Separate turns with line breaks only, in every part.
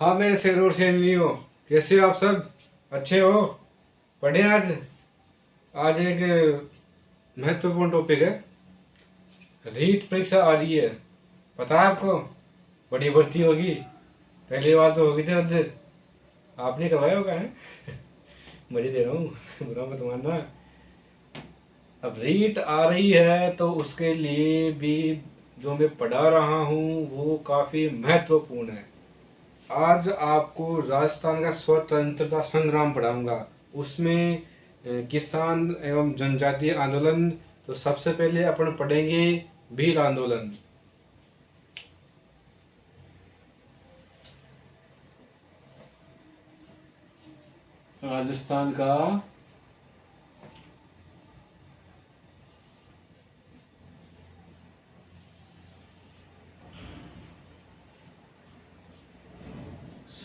हाँ मेरे शेर और शेरनियों, कैसे हो आप सब? अच्छे हो? पढ़े आज। आज एक महत्वपूर्ण टॉपिक है। रीट परीक्षा आ रही है, पता है आपको? बड़ी भर्ती होगी। पहली बार तो होगी थी रद्द। आपने करवाया होगा है? मजे दे रहा हूँ। बुरा मत मानना। अब रीट आ रही है तो उसके लिए भी जो मैं पढ़ा रहा हूँ वो काफ़ी महत्वपूर्ण है। आज आपको राजस्थान का स्वतंत्रता संग्राम पढ़ाऊंगा। उसमें किसान एवं जनजातीय आंदोलन। तो सबसे पहले अपन पढ़ेंगे भील आंदोलन। राजस्थान का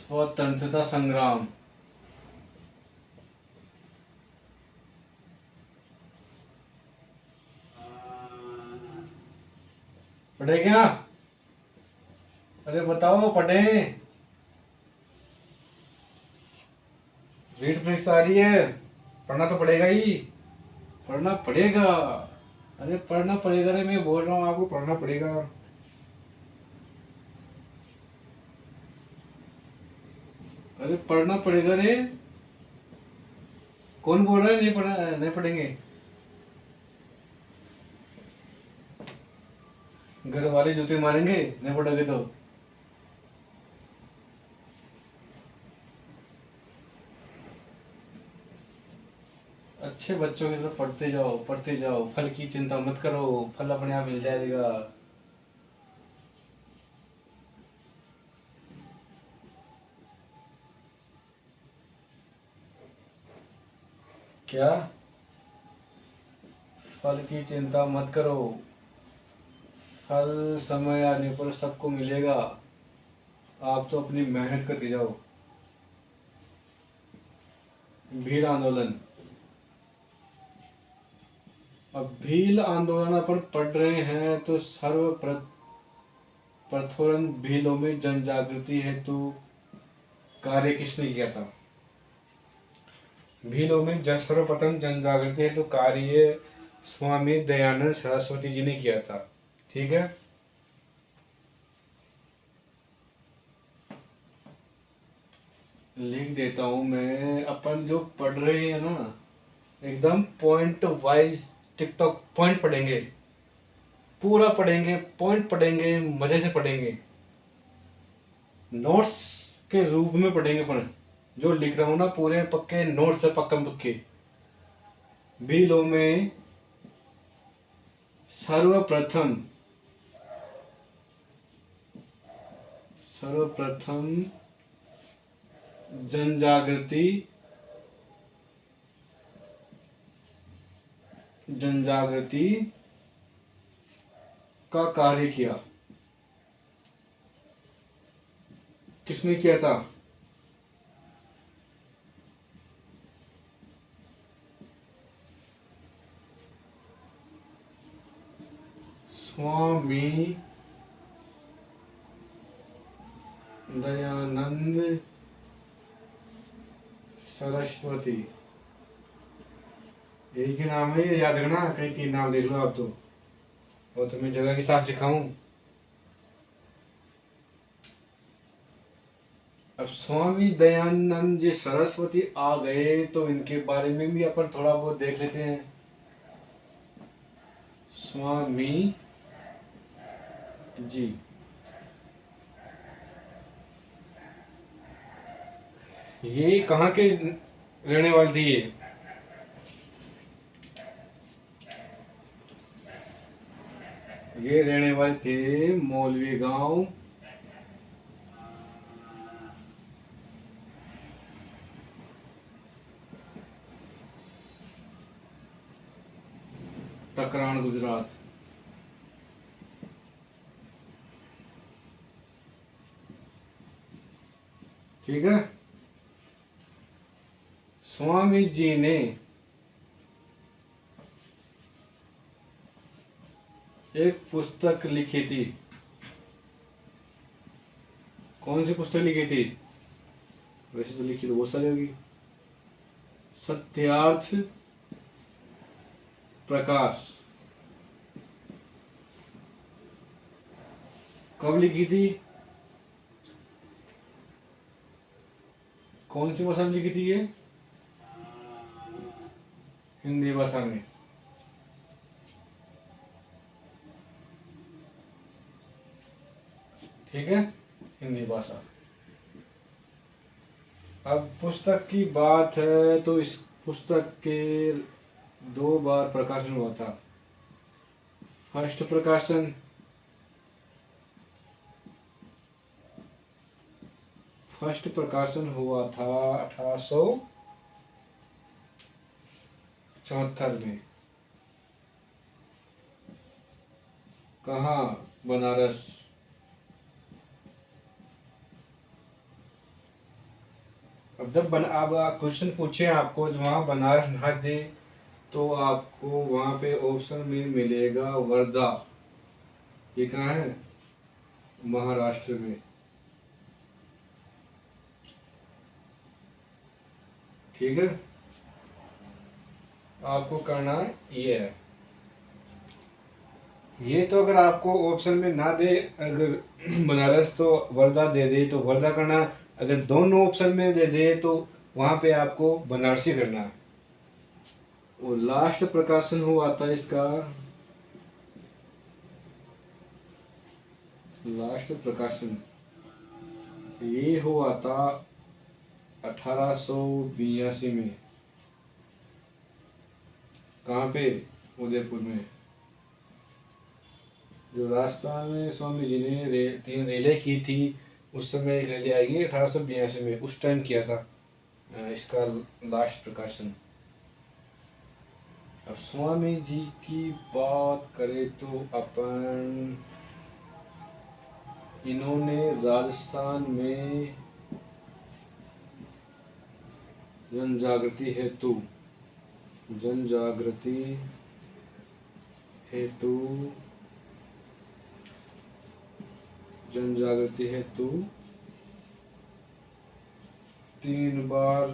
स्वतंत्रता संग्राम। पढ़े क्या? अरे बताओ, पढ़े? रीट परीक्षा आ रही है, पढ़ना तो पड़ेगा ही। पढ़ना पड़ेगा। अरे पढ़ना पड़ेगा रे, मैं बोल रहा हूँ आपको, पढ़ना पड़ेगा। अरे पढ़ना पड़ेगा रे। कौन बोल रहा है नहीं पढ़ा, नहीं पढ़ेंगे? घर वाले जूते मारेंगे नहीं पढ़ोगे तो। अच्छे बच्चों की तरफ पढ़ते जाओ, पढ़ते जाओ। फल की चिंता मत करो, फल अपने आप मिल जाएगा। क्या? फल की चिंता मत करो, फल समय आने पर सबको मिलेगा। आप तो अपनी मेहनत करते जाओ। भील आंदोलन। अब भील आंदोलन अपन पढ़ रहे हैं तो प्रथम भीलों में जन जागृति हेतु कार्य किसने किया था? भीलों में सर्वप्रथम जन जागृति हेतु कार्य स्वामी दयानंद सरस्वती जी ने किया था। ठीक है। लिख देता हूं मैं। अपन जो पढ़ रहे हैं ना, एकदम पॉइंट वाइज टिकटॉक पॉइंट पढ़ेंगे। पूरा पढ़ेंगे, पॉइंट पढ़ेंगे, मजे से पढ़ेंगे। नोट्स के रूप में पढ़ेंगे अपन। जो लिख रहा हूं ना, पूरे पक्के नोट्स है, पक्का पक्के। बिलों में सर्वप्रथम सर्वप्रथम जन जागृति जन जागृति का कार्य किया। किसने किया था? स्वामी दयानंद सरस्वती। एक ही नाम है, ये याद रखना। कहीं तीन नाम ले लो आप तो। और तुम्हें जगह के साथ दिखाऊं। अब स्वामी दयानंद जी सरस्वती आ गए तो इनके बारे में भी अपन थोड़ा बहुत देख लेते हैं। स्वामी जी ये कहाँ के रहने वाले थे? ये रहने वाले थे मौलवी गांव, टकरान, गुजरात। ठीक है। स्वामी जी ने एक पुस्तक लिखी थी। कौन सी पुस्तक लिखी थी? वैसे तो लिखी तो बहुत सारी होगी। सत्यार्थ प्रकाश कब लिखी थी? कौन सी भाषा में लिखी थी ये? हिंदी भाषा में। ठीक है, हिंदी भाषा। अब पुस्तक की बात है तो इस पुस्तक के 2 बार प्रकाशन हुआ था। फर्स्ट प्रकाशन हुआ था 1874 में। कहाँ? बनारस। अब जब अब क्वेश्चन पूछे आपको जो वहाँ बनारस ना दे तो आपको वहाँ पे ऑप्शन में मिलेगा वर्धा। ये कहाँ है? महाराष्ट्र में। ठीक है, आपको करना ये है। ये तो अगर आपको ऑप्शन में ना दे, अगर बनारस तो वर्धा दे दे तो वर्धा करना, अगर दोनों ऑप्शन में दे दे तो वहाँ पे आपको बनारसी करना है। और लास्ट प्रकाशन हुआ था इसका, लास्ट प्रकाशन ये हुआ था 1882 में। कहाँ पे? उदयपुर में। जो राजस्थान में स्वामी जी ने 3 रेलें की थी, उस समय एक रैली आई 1882 में, उस टाइम किया था इसका लास्ट प्रकाशन। अब स्वामी जी की बात करें तो अपन, इन्होंने राजस्थान में जन जागृति हेतु जन जागृति हेतु 3 बार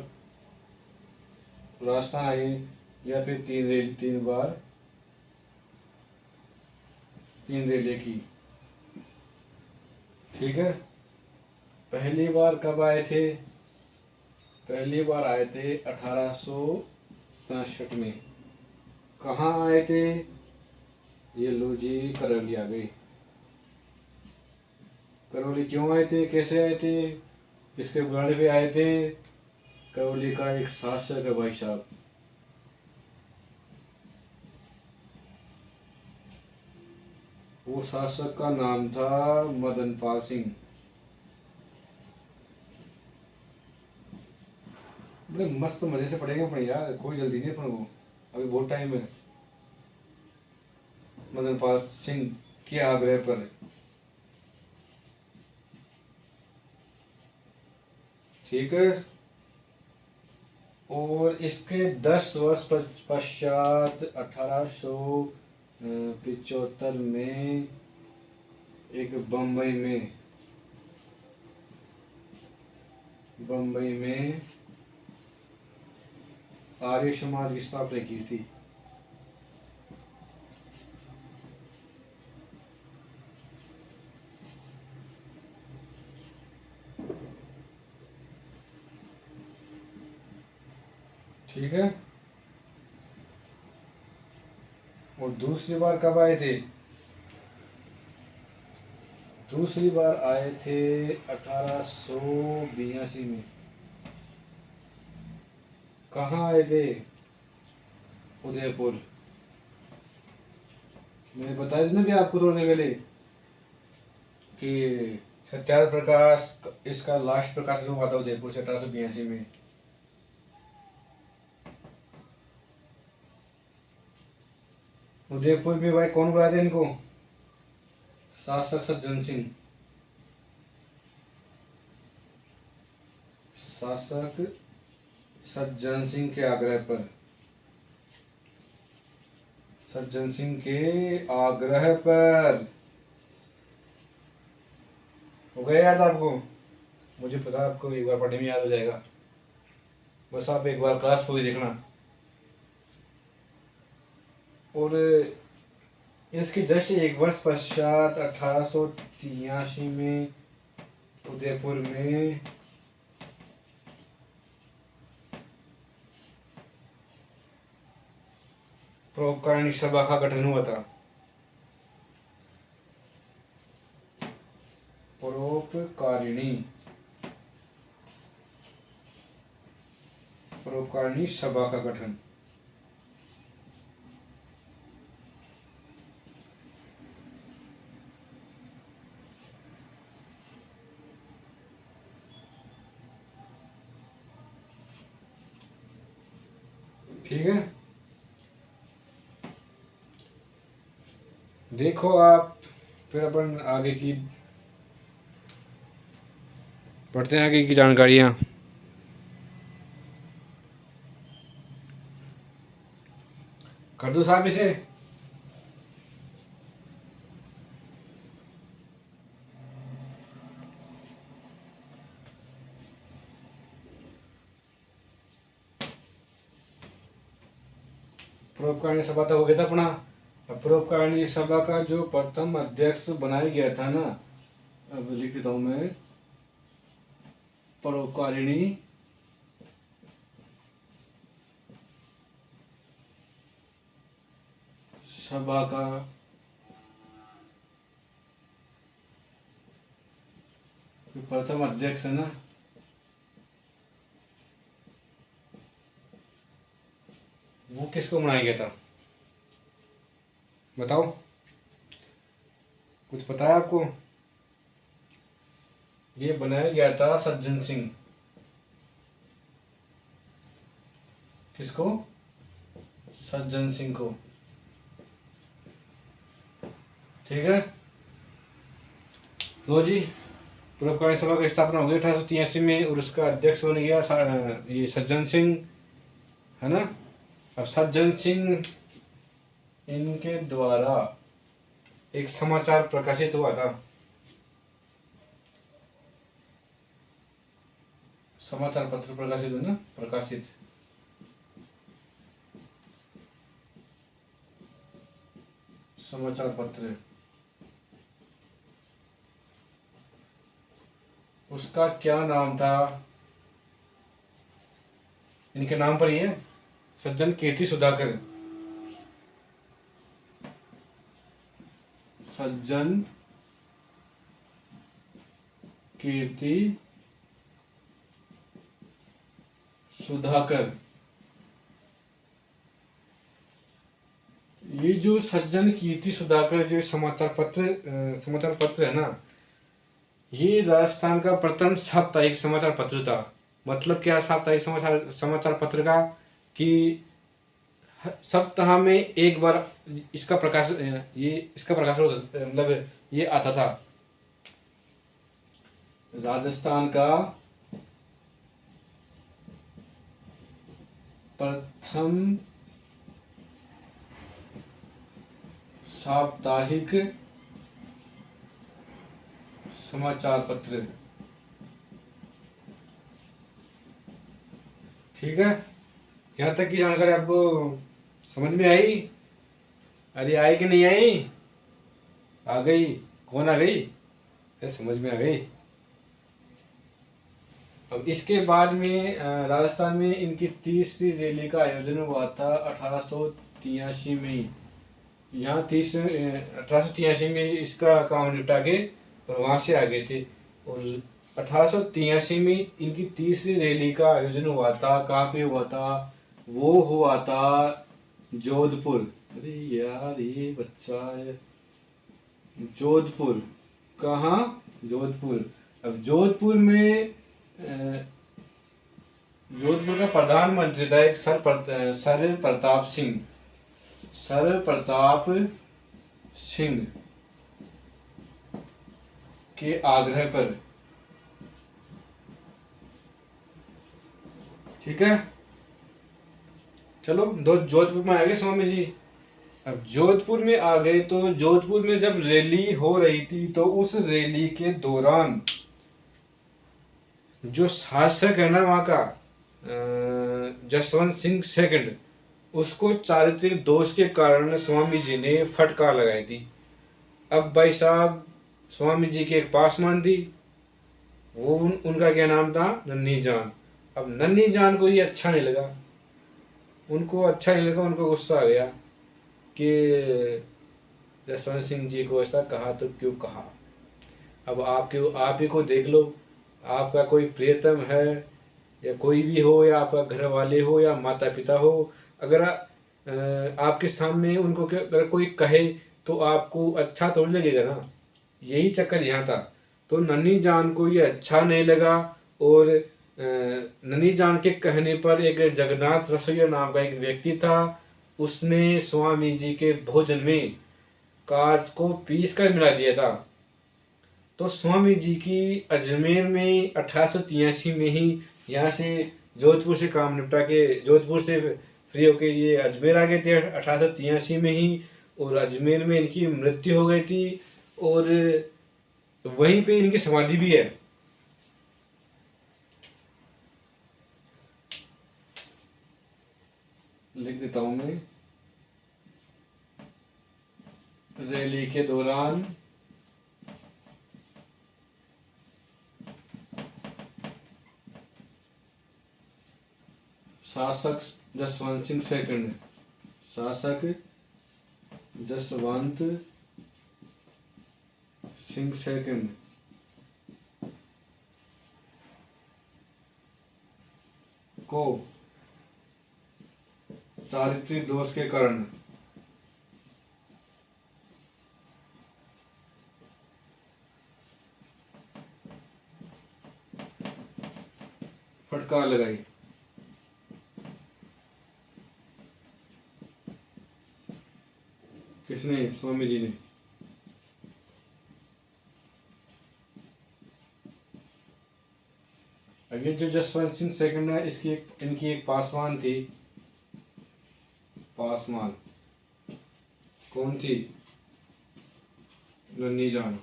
राजस्थान आए, या फिर 3 बार 3 रेलें की। ठीक है, पहली बार कब आए थे? पहली बार आए थे 1865 में। कहाँ आए थे? ये लो जी, करौली आ गई। करौली क्यों आए थे, कैसे आए थे, किसके बुलाने पे आए थे? करौली का एक शासक है भाई साहब, वो शासक का नाम था मदन पाल सिंह। बड़े मस्त मजे से पढ़ेंगे अपन यार, कोई जल्दी नहीं अपन को, अभी बहुत टाइम है। मदन पाल सिंह के आग्रह पर। ठीक है, और इसके 10 वर्ष पश्चात 1875 में एक बम्बई में आर्य समाज की स्थापना की थी। ठीक है, और दूसरी बार कब आए थे? दूसरी बार आए थे 1882 में। कहाँ आए थे? उदयपुर। मैंने बताया था ना भी आपको थोड़ी देर पहले कि सत्याग्रह प्रकाश इसका लास्ट प्रकाशन हुआ था उदयपुर से 1882 में। उदयपुर में भाई कौन बुलाए थे इनको? शासक सज्जन सिंह। शासक सज्जन सिंह के आग्रह पर, सज्जन सिंह के आग्रह पर। हो गया याद आपको? मुझे पता है आपको एक बार पढ़ने में याद हो जाएगा, बस आप एक बार क्लास पूरी देखना। और इसके जस्ट एक वर्ष पश्चात 1883 में उदयपुर में परोपकारिणी सभा का गठन हुआ था। परोपकारिणी सभा का गठन। ठीक है, देखो आप, फिर अपन आगे की पढ़ते हैं, आगे की जानकारियां। कर दो साहब इसे। परोपकारिणी सभा तक हो गया था अपना। अब परोपकारिणी सभा का जो प्रथम अध्यक्ष बनाया गया था ना, अब लिख देता हूं मैं, परोपकारिणी सभा का जो प्रथम अध्यक्ष है ना, वो किसको बनाया गया था बताओ, कुछ पता है आपको? ये बनाया गया था सज्जन सिंह। किसको? सज्जन सिंह को। ठीक है, लो जी, परोपकारिणी सभा की स्थापना हो गई 1883 में और उसका अध्यक्ष बन गया ये सज्जन सिंह, है ना। अब सज्जन सिंह इनके द्वारा एक समाचार प्रकाशित हुआ था। समाचार पत्र प्रकाशित है ना, प्रकाशित। समाचार पत्र, उसका क्या नाम था? इनके नाम पर ही है, सज्जन कीर्ति सुधाकर। सज्जन कीर्ति सुधाकर। ये जो सज्जन कीर्ति सुधाकर जो समाचार पत्र है ना, ये राजस्थान का प्रथम साप्ताहिक समाचार पत्र था। मतलब क्या साप्ताहिक समाचार पत्र का, कि सप्ताह में एक बार इसका प्रकाशन होता, मतलब ये आता था। राजस्थान का प्रथम साप्ताहिक समाचार पत्र। ठीक है, यहाँ तक की जानकारी आपको समझ में आई? अरे आई कि नहीं आई? आ गई? कौन आ गई? समझ में आ गई। अब इसके बाद में राजस्थान में इनकी तीसरी रैली का आयोजन हुआ था 1883 में। यहाँ 1883 में इसका काम निपटा के और वहाँ से आ गए थे। और 1883 में इनकी तीसरी रैली का आयोजन हुआ था। कहाँ पे हुआ था? वो हुआ था जोधपुर। अरे यार ये बच्चा है, जोधपुर। कहाँ? जोधपुर। अब जोधपुर में जोधपुर का प्रधानमंत्री था एक सर प्रताप सिंह। सर प्रताप सिंह के आग्रह पर। ठीक है, चलो दो जोधपुर में आ गए स्वामी जी। अब जोधपुर में आ गए तो जोधपुर में जब रैली हो रही थी तो उस रैली के दौरान जो शासक है ना वहाँ का जसवंत सिंह सेकंड, उसको चारित्रिक दोष के कारण स्वामी जी ने फटकार लगाई थी। अब भाई साहब, स्वामी जी की एक पासवान थी, वो उनका क्या नाम था, नन्ही जान। अब नन्ही जान को ये अच्छा नहीं लगा, उनको अच्छा नहीं लगा, उनको गुस्सा आ गया कि जसवंत सिंह जी को ऐसा कहा तो क्यों कहा। अब आप ही को देख लो, आपका कोई प्रियतम है या कोई भी हो, या आपका घर वाले हो या माता पिता हो, अगर आपके सामने उनको अगर कोई कहे तो आपको अच्छा थोड़ी लगेगा ना। यही चक्कर यहाँ था। तो नन्ही जान को ये अच्छा नहीं लगा, और नन्ही जान के कहने पर एक जगन्नाथ रसोइया नाम का एक व्यक्ति था, उसने स्वामी जी के भोजन में कांच को पीस कर मिला दिया था। तो स्वामी जी की अजमेर में 1883 में ही यहाँ से जोधपुर से काम निपटा के, जोधपुर से फ्री होके ये अजमेर आ गए थे 1883 में ही, और अजमेर में इनकी मृत्यु हो गई थी, और वहीं पे इनकी समाधि भी है। लिख देता हूं मैं। रैली के दौरान शासक जसवंत सिंह सेकंड, शासक जसवंत सिंह सेकंड को चारित्रिक दोष के कारण फटकार लगाई। किसने? स्वामी जी ने। अब ये जो जसवंत सिंह सेकंड है, इनकी एक पासवान थी। पासवान कौन थी? नन्ही जान।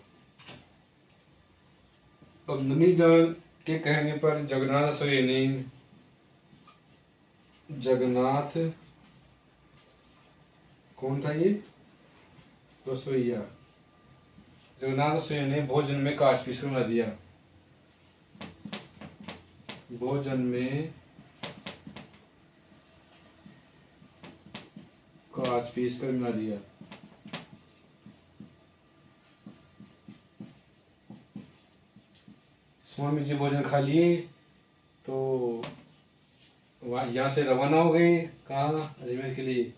अब नन्ही जान के कहने पर जगन्नाथ रसोई ने, जगन्नाथ कौन था ये? रसोइया। जगन्नाथ रसोइया ने भोजन में कांच पीस कर मिला दिया। भोजन में कांच पीस कर मिला दिया। स्वामी जी भोजन खा लिए तो वहाँ यहाँ से रवाना हो गए, कहाँ? अजमेर के लिए।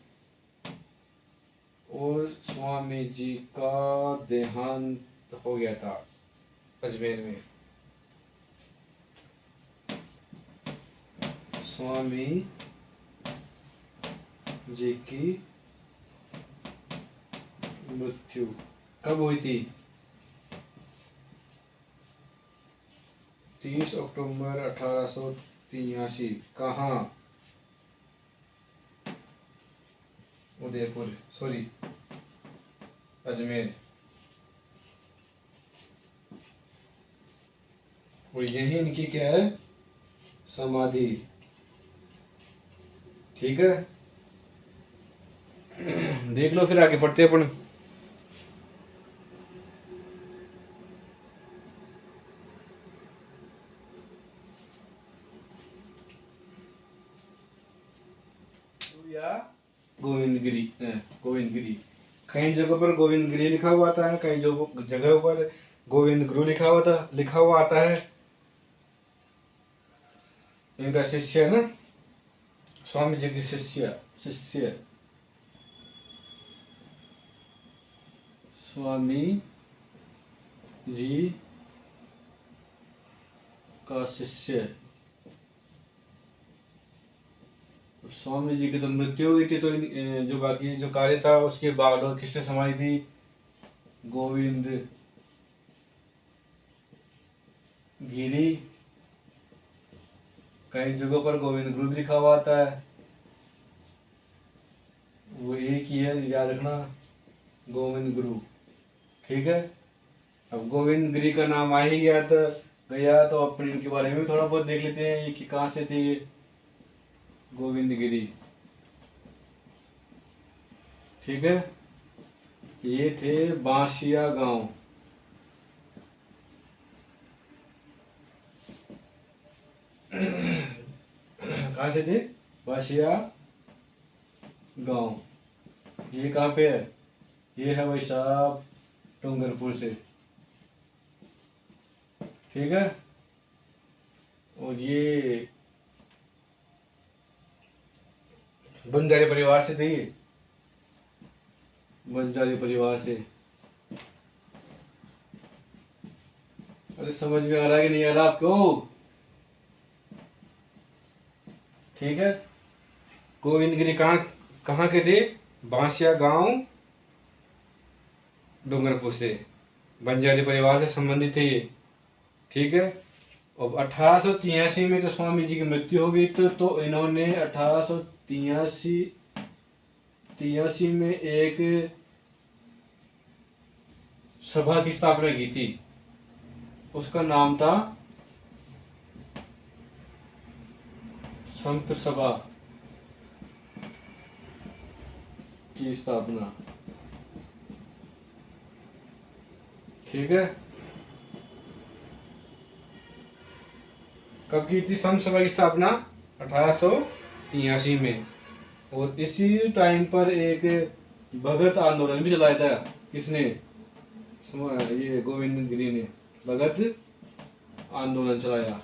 और स्वामी जी का देहांत हो गया था अजमेर में। स्वामी जी की मृत्यु कब हुई थी? 30 अक्टूबर 1883। कहाँ? उदयपुर, सॉरी, अजमेर। और यही इनकी क्या है? समाधि। ठीक है, देख लो, फिर आगे पढ़ते अपन। या गोविंदगिरी, गोविंदगिरी। कई जगहों पर गोविंदगिरी लिखा हुआ आता है, कई जगहों पर गोविंद गुरु लिखा हुआ आता है। इनका शिष्य है ना, स्वामी जी की शिष्य स्वामी जी का शिष्य। स्वामी जी की तो मृत्यु हुई थी, तो जो बाकी जो कार्य था उसके बागडोर किसने संभाली थी? गोविंद गिरी। कई जगहों पर गोविंद गुरु लिखा हुआ आता है, वो एक ही है, याद रखना, गोविंद गुरु। ठीक है। अब गोविंद गिरी का नाम आ ही गया, तो गया तो अपने इनके बारे में भी थोड़ा बहुत देख लेते हैं, ये कि कहाँ से थे ये गोविंदगिरी। ठीक है, ये थे बांसिया गांव। कहाँ से थे? बांसिया गांव। ये कहाँ पे है? ये है भाई साहब डूंगरपुर से। ठीक है, और ये बंजारी परिवार से थे, ये बंजारी परिवार से। अरे समझ में आ रहा है कि नहीं आ रहा आपको? ठीक है, गोविंदगिरी कहाँ कहाँ के थे? बांसिया गांव डूंगरपुर से, बंजारी परिवार से संबंधित थे ये। ठीक है, अब 1883 में तो स्वामी जी की मृत्यु हो गई, तो इन्होंने 1883 में एक सभा की स्थापना की थी। उसका नाम था संत सभा की स्थापना। ठीक है, कब की थी संत सभा की स्थापना? 1883 में। और इसी टाइम पर एक भगत आंदोलन भी चलाया था। किसने? ये गोविंदगिरी ने भगत आंदोलन चलाया।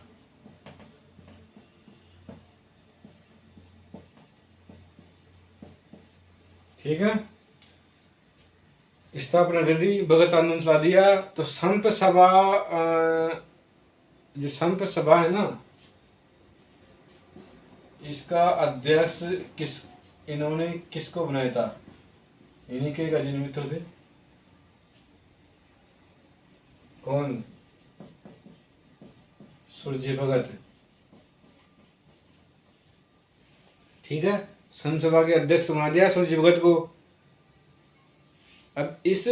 ठीक है, स्थापना कर दी, भगत आंदोलन चला दिया। तो संत सभा, जो संत सभा है ना, इसका अध्यक्ष इन्होंने किसको बनाया था? इन्हीं के गजनी मित्र थे। कौन? सूर्य भगत। ठीक है, संत सभा के अध्यक्ष बना दिया सूर्य भगत को। अब इस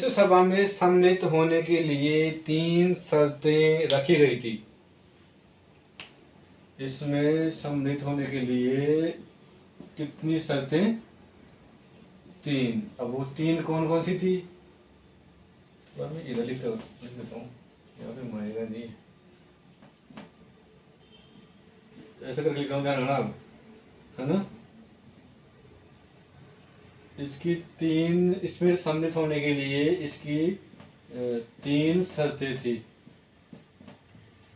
सभा में सम्मिलित होने के लिए 3 शर्तें रखी गई थी। इसमें सम्मिलित होने के लिए कितनी शर्तें? 3। अब वो 3 कौन कौन सी थी? मैं इधर लिख देता हूँ, यहाँ पे मारेगा नहीं, ऐसा करके लिखा हूँ, ध्यान रखना, है ना। इसकी 3, इसमें सम्मिलित होने के लिए इसकी 3 शर्तें थी।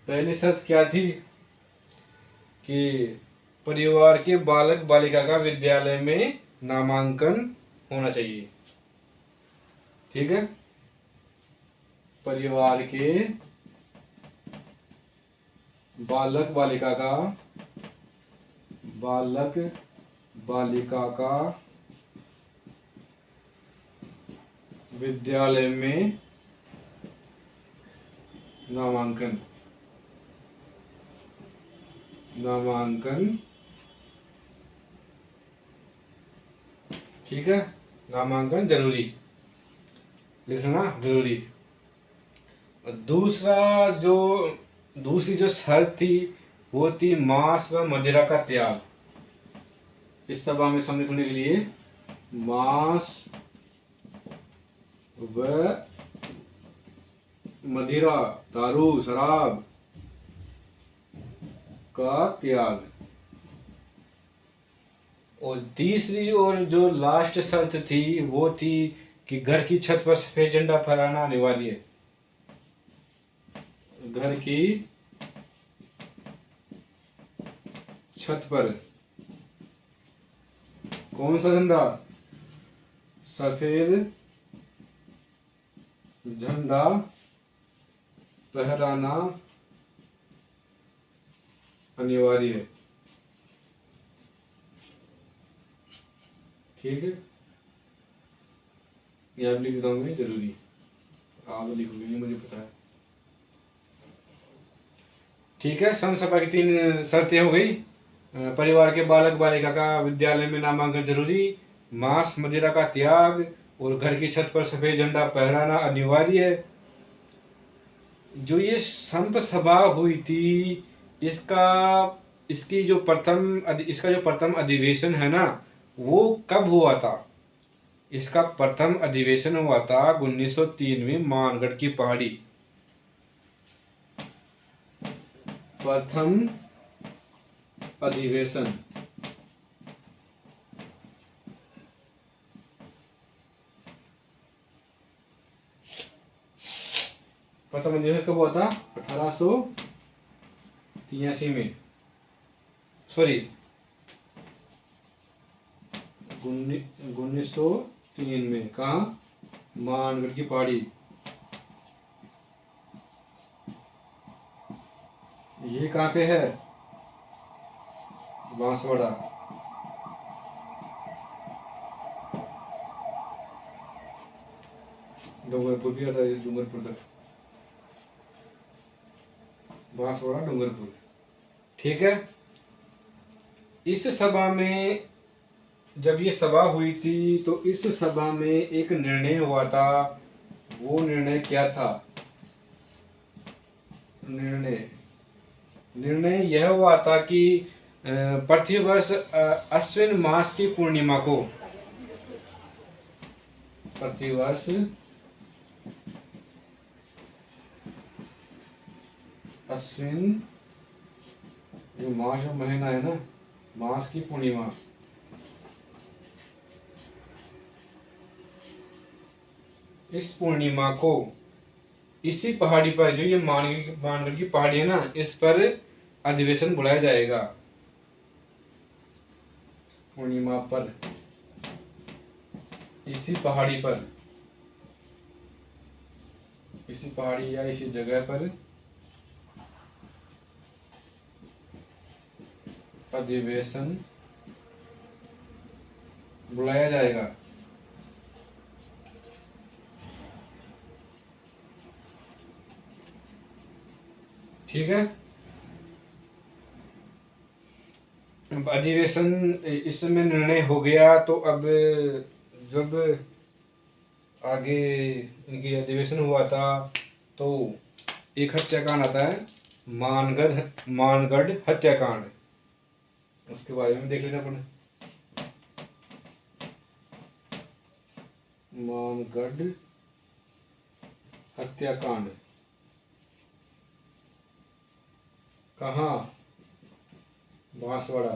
पहली शर्त क्या थी? कि परिवार के बालक बालिका का विद्यालय में नामांकन होना चाहिए। ठीक है, परिवार के बालक बालिका का विद्यालय में नामांकन ठीक है, नामांकन जरूरी, लिखना जरूरी। दूसरी जो शर्त थी वो थी मांस व मदिरा का त्याग। इस सभा में सम्मिलित होने के लिए मांस व मदिरा, दारू, शराब का त्याग। और तीसरी और जो लास्ट शर्त थी वो थी कि घर की छत पर सफेद झंडा फहराना अनिवार्य है। घर की छत पर कौन सा झंडा? सफेद झंडा फहराना अनिवार्य है। ठीक है, यहाँ लिख देता हूँ, जरूरी, आप लिखोगे नहीं, मुझे पता है। ठीक है, संत सभा की 3 शर्तें हो गई। परिवार के बालक बालिका का विद्यालय में नामांकन जरूरी, मांस मदिरा का त्याग, और घर की छत पर सफेद झंडा फहराना अनिवार्य है। जो ये संप सभा हुई थी, इसका इसकी जो इसका जो प्रथम अधिवेशन है ना, वो कब हुआ था? इसका प्रथम अधिवेशन हुआ था 1903 में मानगढ़ की पहाड़ी। प्रथम अधिवेशन प्रथम अधिवेशन कब हुआ था? 1883 में, सॉरी 1903 में। कहा? मानगढ़ की पहाड़ी। ये कहाँ पे है? बांसवाड़ा। डूंगरपुर भी आता है, डूंगरपुर तक, बांसवाड़ा डूंगरपुर। ठीक है। इस सभा में, जब ये सभा हुई थी तो इस सभा में एक निर्णय हुआ था। वो निर्णय क्या था? निर्णय यह हुआ था कि प्रतिवर्ष अश्विन मास की पूर्णिमा को, प्रतिवर्ष अश्विन, जो मास और महीना है ना, मास की पूर्णिमा, इस पूर्णिमा को इसी पहाड़ी पर, जो ये मानगढ़ की पहाड़ी है ना, इस पर अधिवेशन बुलाया जाएगा। पूर्णिमा पर इसी पहाड़ी पर, इसी पहाड़ी या इसी जगह पर अधिवेशन बुलाया जाएगा। ठीक है। अधिवेशन इसमें निर्णय हो गया, तो अब जब आगे इनकी अधिवेशन हुआ था तो एक हत्याकांड आता है, मानगढ़ हत्याकांड। उसके बारे में देख लेना अपने। मानगढ़ हत्याकांड कहाँ? बांसवाड़ा।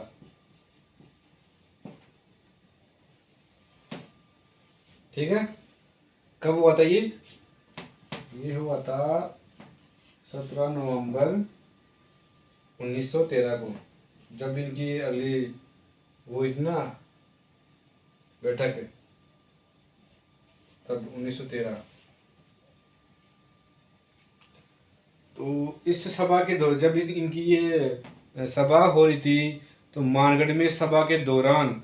ठीक है। कब हुआ था ये? ये हुआ था 17 नवंबर 1913 को, जब इनकी अगली वो इतना बैठक, तब 1913। तो इस सभा के दौरान, जब इनकी ये सभा हो रही थी, तो मानगढ़ में सभा के दौरान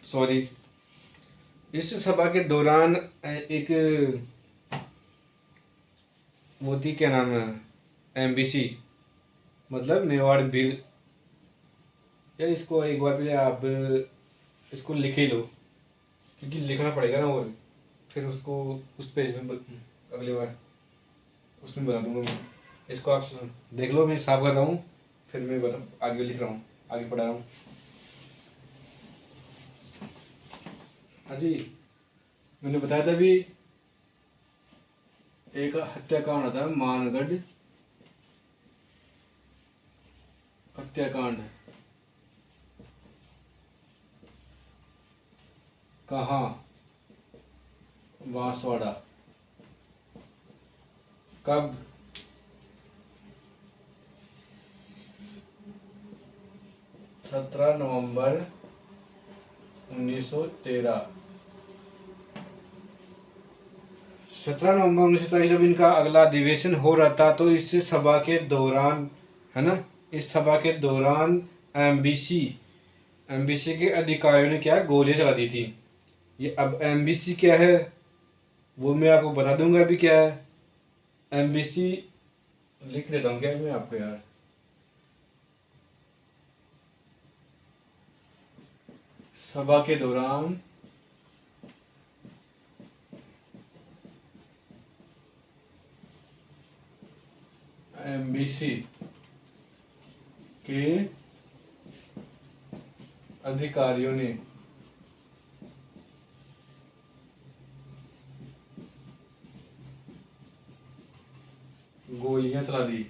सॉरी, इस सभा के दौरान एक वो थी, क्या नाम है, एमबीसी, मतलब मेवाड़ बिल। यार इसको एक बार पहले आप इसको लिख ही लो, क्योंकि लिखना पड़ेगा ना, और फिर उसको उस पेज में अगली बार उसमें बता दूंगा मैं। इसको आप देख लो, मैं साफ कर रहा हूँ, फिर मैं बता आगे लिख रहा हूँ, आगे पढ़ा रहा हूँ। हाँ जी, मैंने बताया था अभी, एक हत्याकांड था, मानगढ़ हत्याकांड। कहाँ? बांसवाड़ा। कब? 17 नवंबर 1913। 17 नवंबर 1913 जब इनका अगला अधिवेशन हो रहा था, तो इस सभा के दौरान, है ना, इस सभा के दौरान एमबीसी एमबीसी के अधिकारियों ने क्या, गोलियां चला दी थी। ये अब एमबीसी क्या है वो मैं आपको बता दूंगा अभी क्या है। एमबीसी लिख देता हूँ क्या मैं आपको यार। सभा के दौरान एमबीसी के अधिकारियों ने गोलियां चला दी।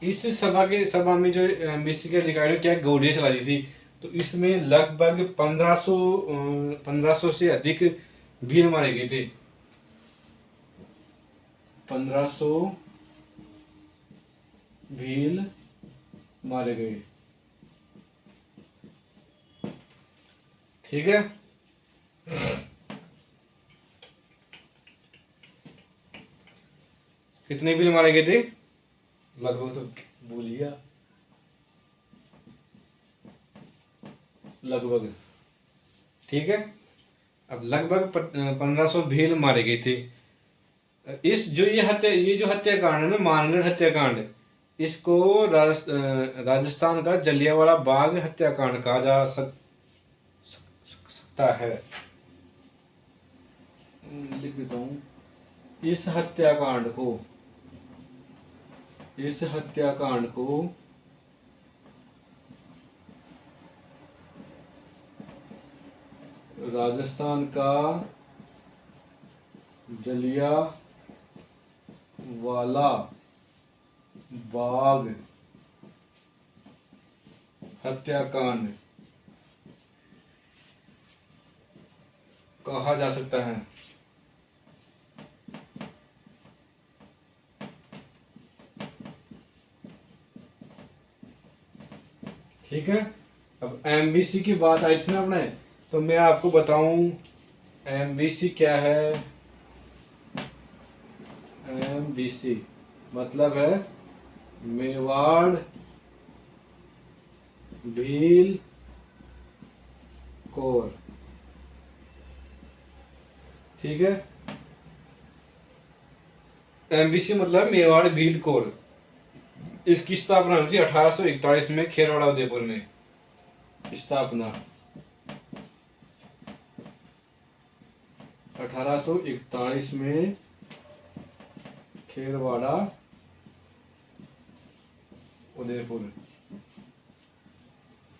इस सभा में जो एमबीसी के अधिकारियों क्या गोलियां चला दी थी, तो इसमें लगभग 1500 से अधिक भील मारे गए थे। 1500 भील मारे गए। ठीक है। कितने भील मारे गए थे? लगभग तो बोलिए, लगभग। ठीक है। अब लगभग 1500 भील मारे गए थे। इस जो ये जो हत्याकांड है ना, मानगढ़ हत्याकांड, इसको राजस्थान का जलियांवाला बाग हत्याकांड कहा जा सकता है। लिख देता हूं। इस हत्याकांड को राजस्थान का जलियांवाला बाग हत्याकांड कहा जा सकता है। ठीक है। अब एमबीसी की बात आई थी ना अपने, तो मैं आपको बताऊं एमबीसी क्या है। एमबीसी मतलब है मेवाड़ भील कोर। ठीक है। एमबीसी मतलब मेवाड़ भील कोर। इसकी स्थापना हुई थी 1841 में खेरवाड़ा उदयपुर में। स्थापना 1841 में खेरवाड़ा उदयपुर।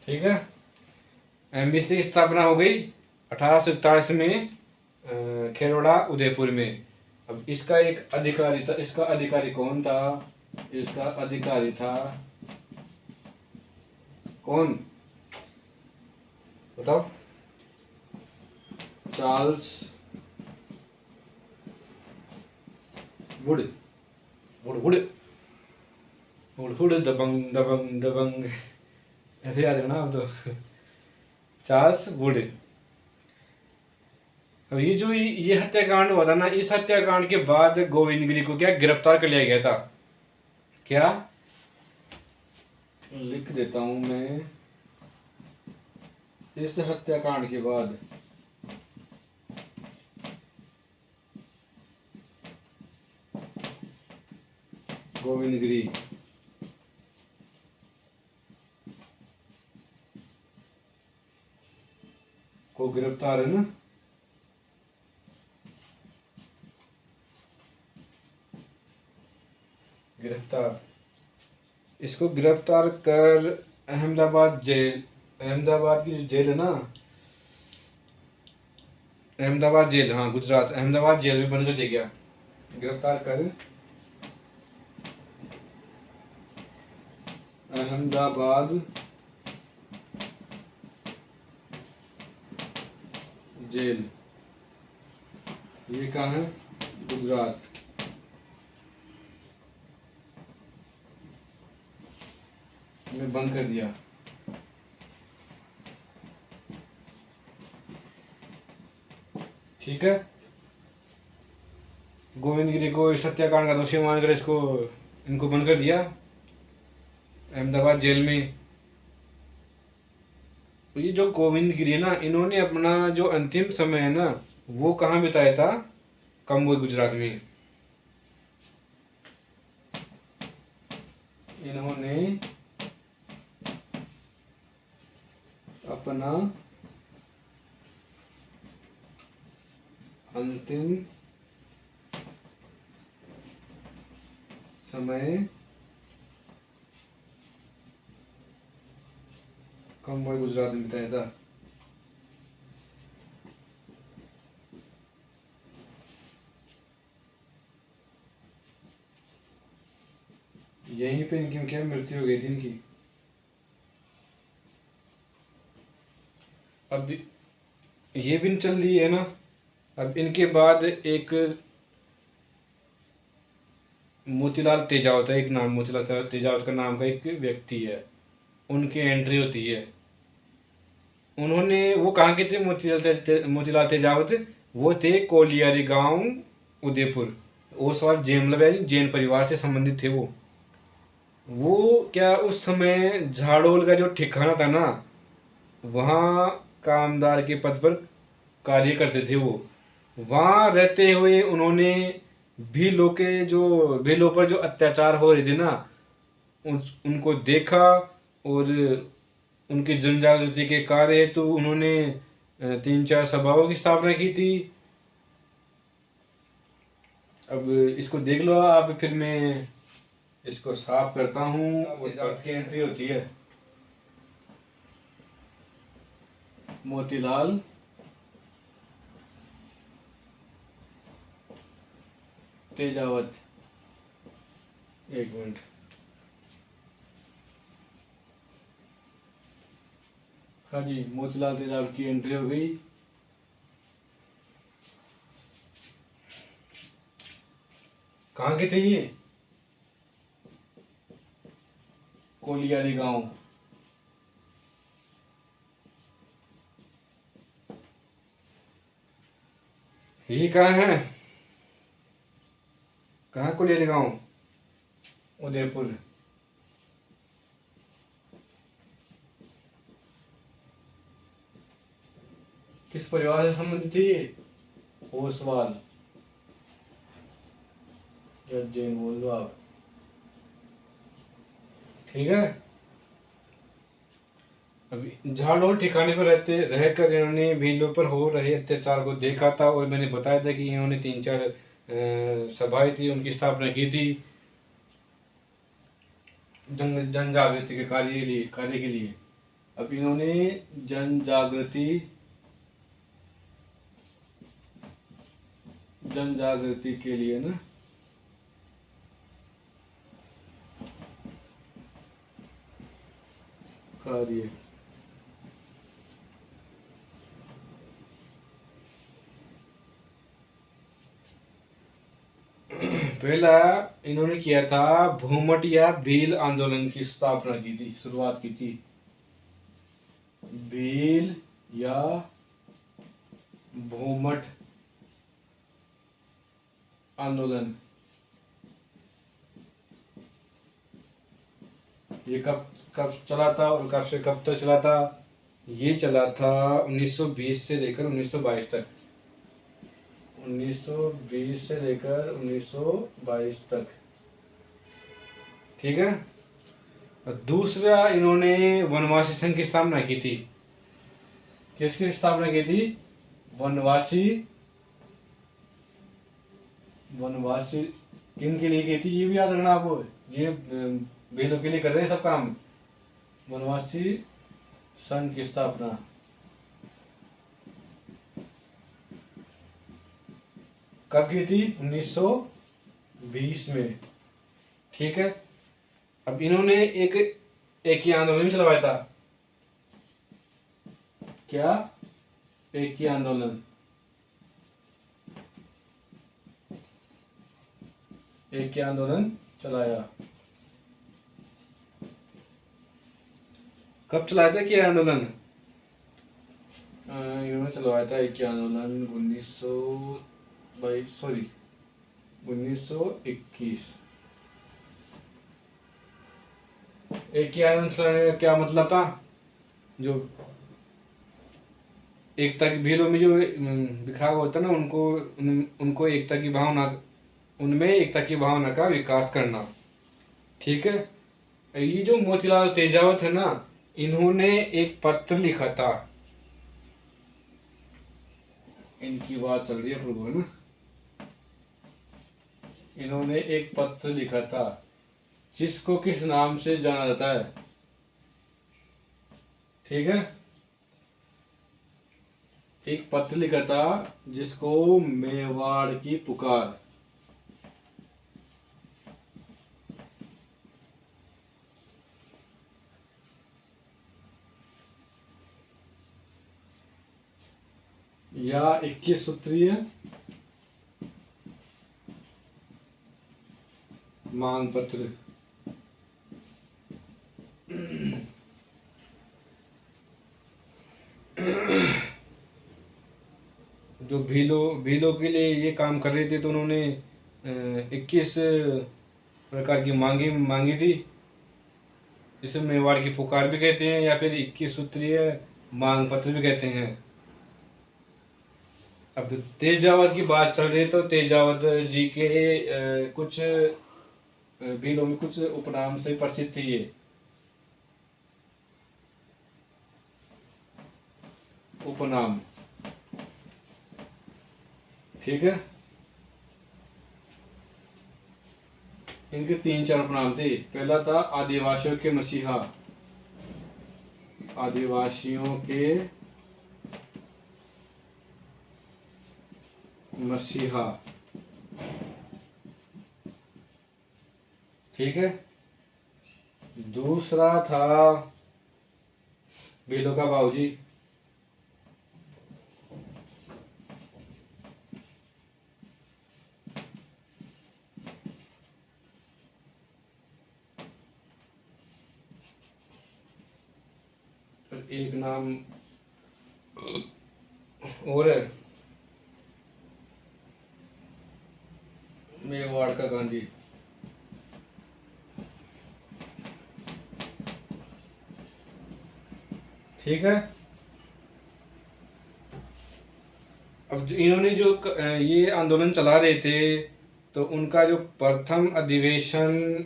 ठीक है। एमबीसी की स्थापना हो गई 1841 में खेरवाड़ा उदयपुर में। अब इसका एक अधिकारी था। इसका अधिकारी कौन था? इसका अधिकारी था कौन? बताओ। Charles Wood. Wood wood wood wood दबंग दबंग दबंग, ऐसे याद है ना आप तो। Charles Wood. अब ये जो ये हत्याकांड हुआ था ना, इस हत्याकांड के बाद गोविंदगिरी को क्या गिरफ्तार कर लिया गया था। क्या? लिख देता हूं मैं। इस हत्याकांड के बाद गोविंदगिरी को गिरफ्तार है ना, गिरफ्तार, इसको गिरफ्तार कर अहमदाबाद जेल, अहमदाबाद की जो जेल है ना, अहमदाबाद जेल, हाँ गुजरात, अहमदाबाद जेल में बंद कर दिया गया। गिरफ्तार कर अहमदाबाद जेल, ये कहाँ है? गुजरात में बंद कर दिया। ठीक है। गोविंदगिरी को इस हत्याकांड का दोषी मानकर इनको बंद कर दिया अहमदाबाद जेल में। तो ये जो गोविंदगिरी है ना, इन्होंने अपना जो अंतिम समय है ना, वो कहाँ बिताया था? कंबोई गुजरात में। इन्होंने अपना अंतिम समय कम वही गुजरात में बिताया था। यहीं पे इनकी क्या मृत्यु हो गई थी इनकी। अब ये भी चल रही है ना। अब इनके बाद एक मोतीलाल तेजावत है, एक नाम मोतीलाल तेजावत का नाम का एक व्यक्ति है, उनकी एंट्री होती है। उन्होंने वो कहाँ के थे मोतीलाल तेजावत, वो थे कोलियारी गांव उदयपुर। वो सवाल जैन मतलब जैन परिवार से संबंधित थे वो क्या उस समय झाड़ोल का जो ठिकाना था ना, वहाँ कामदार के पद पर कार्य करते थे वो। वहाँ रहते हुए उन्होंने भीलों पर जो अत्याचार हो रहे थे ना, उनको देखा और उनकी जन जागृति के कार्य हेतु उन्होंने 3-4 सभाओं की स्थापना की थी। अब इसको देख लो आप, फिर मैं इसको साफ करता हूँ। तेजावत की एंट्री होती है मोतीलाल तेजावत। एक मिनट, हाँ जी, मोतीलाल तेजावत की एंट्री हो गई। कहाँ के थे ये? कोलियारी गांव। ये कहाँ है? कहाँ कोलियारी गांव? उदयपुर। किस परिवार से संबंधित थी ये? ओसवाल या जैन बोल दो आप, ठीक है। अभी झाड़ोल ठिकाने पर रहकर इन्होंने भीलों पर हो रहे अत्याचार को देखा था, और मैंने बताया था कि इन्होंने 3-4 सभाएं थी, उनकी स्थापना की थी जन जागृति के कार्य के लिए। अब इन्होंने जन जागृति के लिए ना कार्य, पहला इन्होंने किया था भूमट या भील आंदोलन की स्थापना की थी, शुरुआत की थी। भील या भूमट आंदोलन, ये कब कब चला था और कब से कब तक चला था? ये चला था 1920 से लेकर 1922 तक। 1920 से लेकर 1922 तक, ठीक है। और दूसरा, इन्होंने वनवासी संघ की स्थापना की थी। किसकी स्थापना की थी? वनवासी किन के लिए की थी ये भी याद रखना आपको। ये बेलों के लिए कर रहे हैं सब काम। वनवासी संघ की स्थापना कब की थी? 1920 में, ठीक है। अब इन्होंने एक ही आंदोलन चलवाया था। क्या? एक ही आंदोलन, एक ही आंदोलन चलाया। कब चलाया था क्या आंदोलन? इन्होंने चलवाया था एक ही आंदोलन 1921। एक ही आंदोलन चलाने का क्या मतलब था? जो एकता की भीलों में जो बिखराव होता है ना, उनको एकता की भावना, उनमें एकता की भावना का विकास करना, ठीक है। ये जो मोतीलाल तेजावत है ना, इन्होंने एक पत्र लिखा था। इनकी बात चल रही है प्रभु, है ना। इन्होंने एक पत्र लिखा था जिसको किस नाम से जाना जाता है, ठीक है। एक पत्र लिखा था जिसको मेवाड़ की पुकार, या 21 सूत्रीय मांग पत्र। जो भीलों के लिए ये काम कर रहे थे, तो उन्होंने 21 प्रकार की मांगी मांगी थी। इसे मेवाड़ की पुकार भी कहते हैं या फिर 21 सूत्रीय मांग पत्र भी कहते हैं। अब तेजावत की बात चल रही है, तो तेजावत जी के कुछ भीलों में कुछ उपनाम से प्रसिद्ध थी ये। उपनाम, ठीक है। इनके 3-4 उपनाम थे। पहला था आदिवासियों के मसीहा, आदिवासियों के मसीहा, ठीक है। दूसरा था भीलों का बाबूजी, एक नाम और है मेवाड़ का गांधी, ठीक है। अब इन्होंने जो ये आंदोलन चला रहे थे, तो उनका जो प्रथम अधिवेशन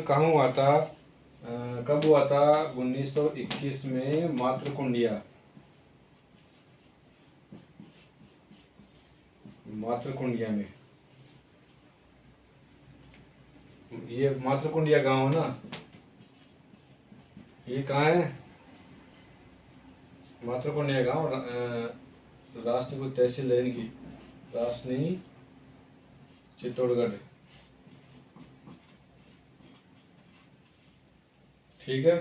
कहाँ हुआ था, कब हुआ था? 1921 में मातृकुंडिया में। ये मातृकुंडिया गांव है ना, ये कहाँ है? मातृकुंडिया गांव राष्ट्रकूट तहसील है इनकी, रासनी, चित्तौड़गढ़, ठीक है।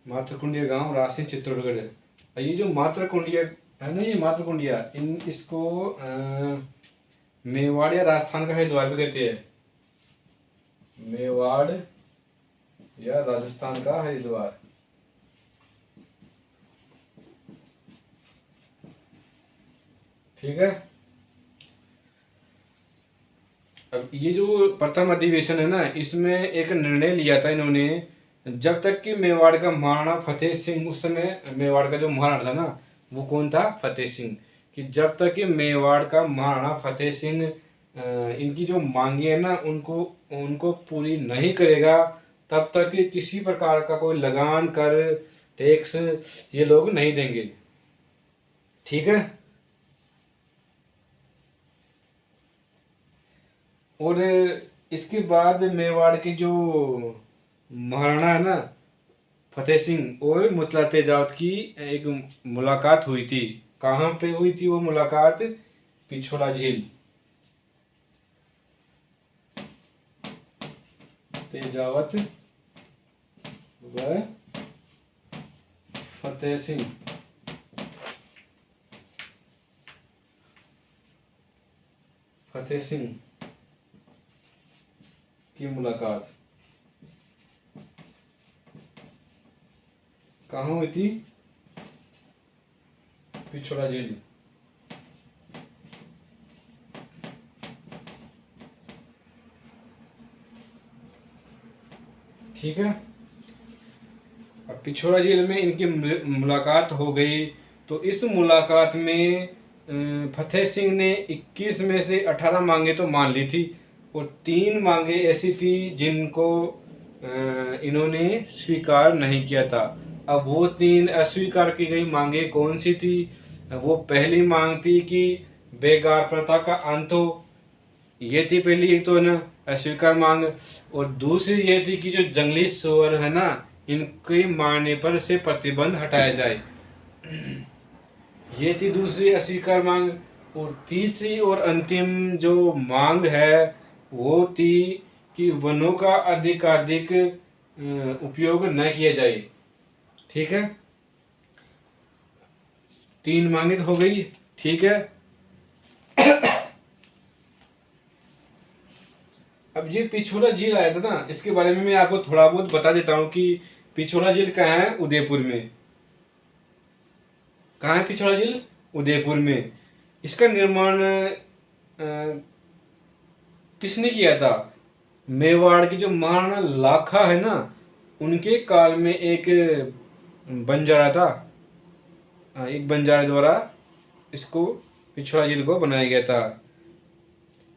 मातृकुंडिया गांव, रासनी, चित्तौड़गढ़ है। ये जो मातृकुंडिया है ना, ये मातृकुंडिया, इसको मेवाड़ या राजस्थान का हरिद्वार भी कहते हैं। मेवाड़ या राजस्थान का हरिद्वार, ठीक है। अब ये जो प्रथम अधिवेशन है ना, इसमें एक निर्णय लिया था इन्होंने, जब तक कि मेवाड़ का महाराणा फतेह सिंह, उस समय मेवाड़ का जो महाराणा था ना, वो कौन था? फतेह सिंह। कि जब तक कि मेवाड़ का महाराणा फतेह सिंह इनकी जो मांगे है ना, उनको पूरी नहीं करेगा, तब तक कि किसी प्रकार का कोई लगान, कर, टैक्स ये लोग नहीं देंगे, ठीक है। और इसके बाद मेवाड़ के जो महाराणा है ना फतेह सिंह और मुतला तेजावत की एक मुलाकात हुई थी। कहाँ पे हुई थी वो मुलाकात? पिछोला झील। तेजावत व फतेह सिंह की मुलाकात कहाँ हुई थी? पिछोला झील, ठीक है। अब पिछोला झील में इनकी मुलाकात हो गई, तो इस मुलाकात में फतेह सिंह ने 21 में से 18 मांगे तो मान ली थी, और 3 मांगे ऐसी थी जिनको इन्होंने स्वीकार नहीं किया था। अब वो 3 अस्वीकार की गई मांगे कौन सी थी? वो पहली मांग थी कि बेगार प्रथा का अंत हो, ये थी पहली एक तो है ना अस्वीकार मांग। और दूसरी ये थी कि जो जंगली सुअर है ना, इनके मारने पर से प्रतिबंध हटाया जाए, ये थी दूसरी अस्वीकार मांग। और तीसरी और अंतिम जो मांग है वो थी कि वनों का अधिकाधिक उपयोग न किया जाए। ठीक है, 3 मांगे तो हो गई। ठीक है, अब ये पिछोला झील आया था ना, इसके बारे में मैं आपको थोड़ा बहुत बता देता हूँ कि पिछोला झील कहाँ है? उदयपुर में। कहाँ है पिछोला झील? उदयपुर में। इसका निर्माण किसने किया था? मेवाड़ की जो महाराणा लाखा है ना, उनके काल में एक बंजारा था, एक बंजारे द्वारा इसको पिछोला झील को बनाया गया था।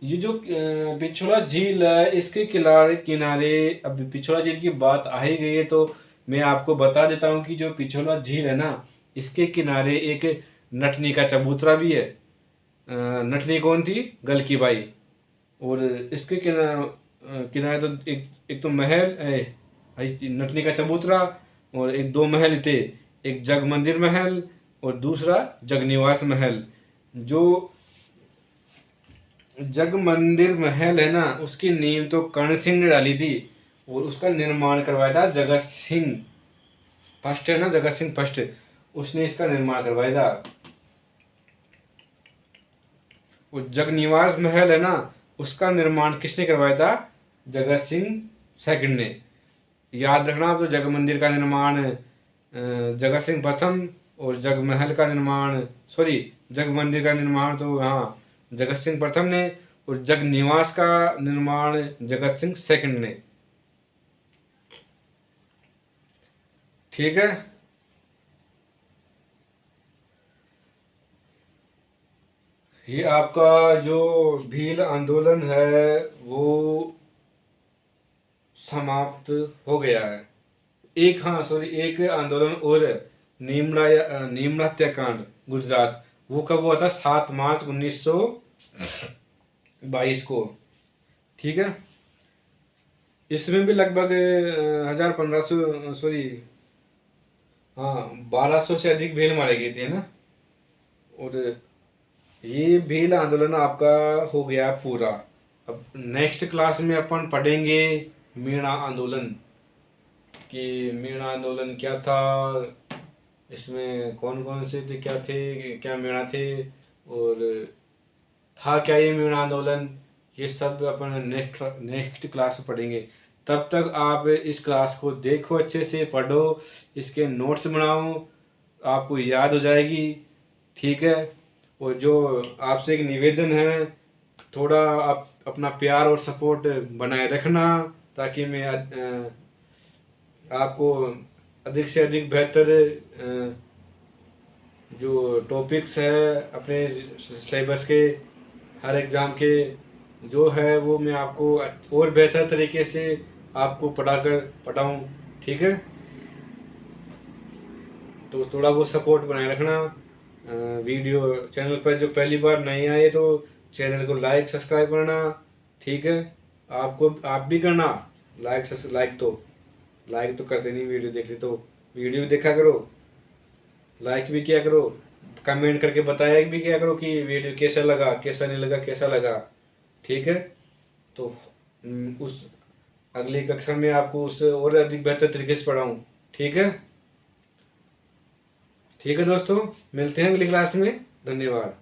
ये जो पिछोला झील है, इसके किनारे किनारे, अब पिछोला झील की बात आ ही गई है तो मैं आपको बता देता हूँ कि जो पिछोला झील है ना, इसके किनारे एक नटनी का चबूतरा भी है। नटनी कौन थी? गल की बाई। और इसके किनारे तो एक तो महल है, नटनी का चबूतरा, और एक 2 महल थे, एक जग मंदिर महल और दूसरा जगनिवास महल। जो जग मंदिर महल है ना, उसकी नींव तो कर्ण सिंह ने डाली थी, और उसका निर्माण करवाया था जगत सिंह फर्स्ट है ना, जगत सिंह फर्स्ट, उसने इसका निर्माण करवाया था। और जगनिवास महल है ना, उसका निर्माण किसने करवाया था? जगत सिंह सेकंड ने। याद रखना, तो जग मंदिर का निर्माण जगत सिंह प्रथम, और जग महल का निर्माण, सॉरी, जग मंदिर का निर्माण तो हाँ जगत सिंह प्रथम ने, और जग निवास का निर्माण जगत सिंह सेकंड ने। ठीक है, ये आपका जो भील आंदोलन है वो समाप्त हो गया है। एक, हाँ सॉरी, एक आंदोलन और है, नीमड़ा हत्याकांड गुजरात। वो कब हुआ था? 7 मार्च 1922 को। ठीक है, इसमें भी लगभग 1500, सॉरी, हाँ 1200 से अधिक भील मारे गए थे ना। और ये भील आंदोलन आपका हो गया पूरा। अब नेक्स्ट क्लास में अपन पढ़ेंगे मीणा आंदोलन, कि मीणा आंदोलन क्या था, इसमें कौन कौन से थे, क्या थे, क्या मीणा थे, और था क्या ये मीणा आंदोलन, ये सब अपन नेक्स्ट क्लास में पढ़ेंगे। तब तक आप इस क्लास को देखो, अच्छे से पढ़ो, इसके नोट्स बनाओ, आपको याद हो जाएगी। ठीक है, और जो आपसे एक निवेदन है, थोड़ा आप अपना प्यार और सपोर्ट बनाए रखना, ताकि मैं आपको अधिक से अधिक बेहतर जो टॉपिक्स है अपने सिलेबस के, हर एग्ज़ाम के जो है वो मैं आपको और बेहतर तरीके से आपको पढ़ाऊँ। ठीक है, तो थोड़ा वो सपोर्ट बनाए रखना। वीडियो चैनल पर जो पहली बार नहीं आए तो चैनल को लाइक सब्सक्राइब करना। ठीक है, आप भी करना लाइक तो करते नहीं, वीडियो देख ली तो वीडियो देखा करो, लाइक भी किया करो, कमेंट करके बताया भी किया करो कि वीडियो कैसा लगा, कैसा नहीं लगा, कैसा लगा। ठीक है, तो उस अगली कक्षा में आपको उससे और अधिक बेहतर तरीके से पढ़ाऊँ। ठीक है, ठीक है दोस्तों, मिलते हैं अगली क्लास में। धन्यवाद।